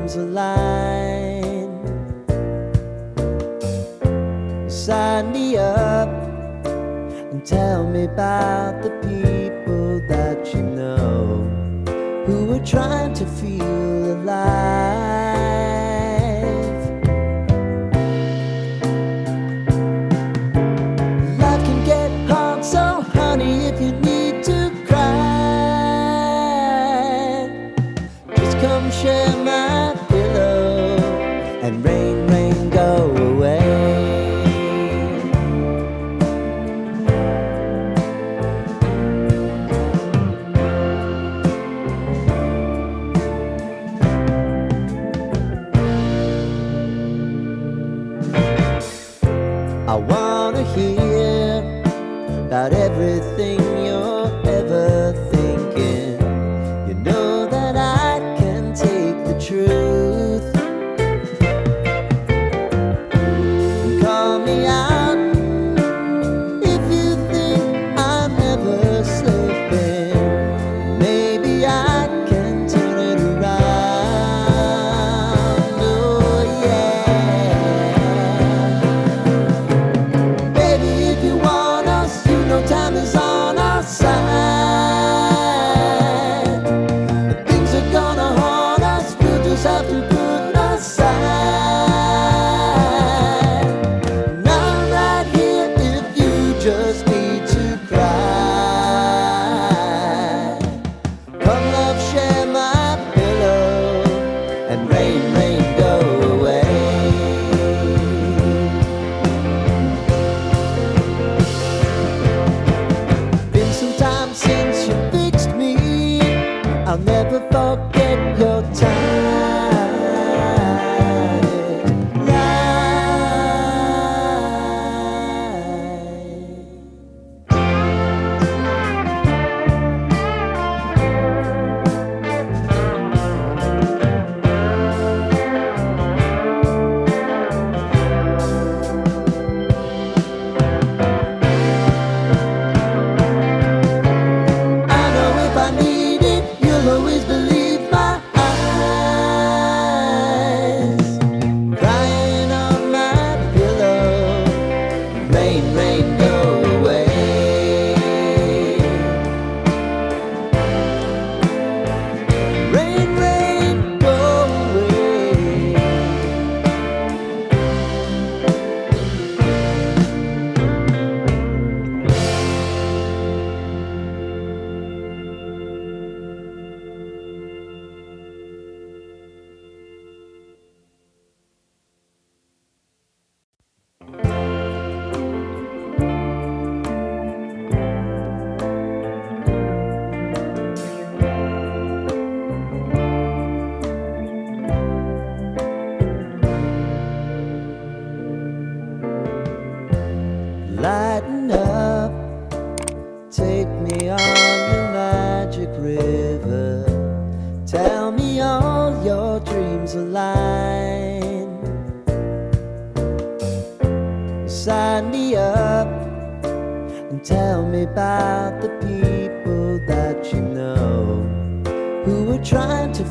dreams align. Sign me up and tell me about the people that you know who are trying to feel alive. Life can get hard, so honey, if you need to cry, just come share my pillow and rain, rain, go away. I wanna hear about everything you're ever thinking. You know that I can take the truth. Call me out if you think I'm never slipping. Maybe I can turn it around. Oh yeah. Baby, if you want us, you know time is on our side. Things are gonna haunt us, we'll just have to put aside. And I'm right here if you just need to cry. Come love, share my pillow and rain, rain, go away. Been some time since you fixed me. I'll never forget your I know if I need it, you'll always believe my eyes. Crying on my pillow, rain, rain, go away. Rain, rain, go away. Lighten up, take me on your magic river. Tell me all your dreams align. Sign me up and tell me about the people that you know who are trying to